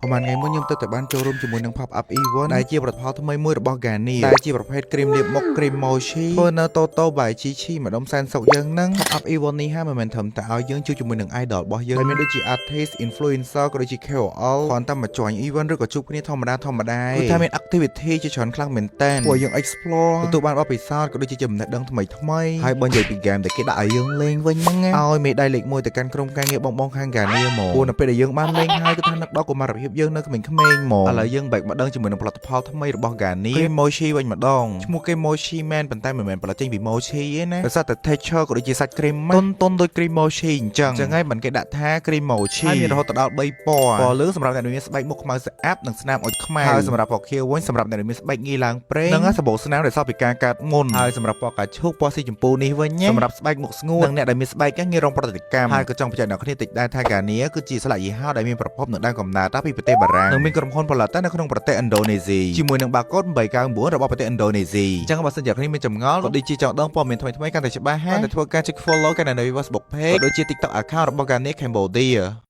ប្រហែលថ្ងៃមុនខ្ញុំទៅបានចូលរួមជាមួយនឹង Pop Up Event ដែលជាផលិតផលថ្មីមួយរបស់ Garnier ដែលជាប្រភេទគ្រីមលាបមុខ Cream Mochi ធ្វើនៅ Toto by Chichi ម្ដុំសែនសុកយើងនឹង Pop Up Event នេះហើយមិនមែនត្រឹមតែឲ្យយើងជួបជាមួយនឹង idol របស់យើងតែមានដូចជា artist influencer ក៏ដូចជា KOL គ្រាន់តែមក join event ឬក៏ជួបគ្នាធម្មតាគឺថាមាន activity ជាច្រើនខ្លាំងមែនតើពួកយើង explore ទទួលបានបទពិសោធន៍ក៏ដូចជាចំណេះដឹងថ្មីហើយបើនិយាយពី game ដែលគេដាក់ឲ្យយើងលេងវិញហ្នឹងឲ្យមេដៃលេខ1ទៅកាន់ក្រុមការងារបងខាង Garnier មកព្រោះនៅពេលដែលយើងបានលេងហើយគឺថានឹកដល់កុមារភាពយើងនៅក្មេងៗមកឥឡូវយើងបែកមកដឹងជាមួយនឹងផលិតផលថ្មីរបស់ Garnier Cream Mochi វិញម្ដងឈ្មោះគេ Mochi មែនប៉ុន្តែមិនមែនផលិតចេញពី Mochi ទេណាដោយសារតែ texture ក៏ដូចជាសាច់ cream ទន់ដូច Cream Mochi អញ្ចឹងហើយមិនគេដាក់ថា Cream Mochi ហើយមានរហូតដល់3ពណ៌ពណ៌លឿងសម្រាប់អ្នកមានស្បែកមុខខ្មៅស្អាតនិងស្នាមអុចខ្មៅហើយសម្រាប់ពណ៌ខៀវវិញសម្រាប់អ្នកមានស្បែកងាយឡើងប្រេងនិងសម្បូរស្នាមដែលសល់ពីការកាត់មុនហើយសម្រាប់ពណ៌កាឈូកពណ៌ស៊ីជម្ពូនេះវិញសម្រាប់ស្បែកមុខស្ងួតនិងអ្នកដែលមានស្បែកងាយរងប្រតិកម្មហើយក៏ចង់បញ្ជាក់ដល់គ្នាតិចដែរថា Garnier គឺជាស្លាកយីហោដែលមានប្រភពនៅដើមកំណើតពីប្រទេសបារាំងនិងមានក្រុមហ៊ុនផលិតនៅក្នុងប្រទេសឥណ្ឌូនេស៊ីជាមួយនឹងបាកូដ899របស់ប្រទេសឥណ្ឌូនេស៊ីអញ្ចឹងបើសិនជាអ្នកមានចម្ងល់ក៏ដូចជាចង់ដឹងព័ត៌មានថ្មីៗកាន់តែច្បាស់ហើយតែធ្វើការចុច follow កាន់នៅ Facebook page ក៏ដូចជា TikTok account របស់ Garnier Cambodia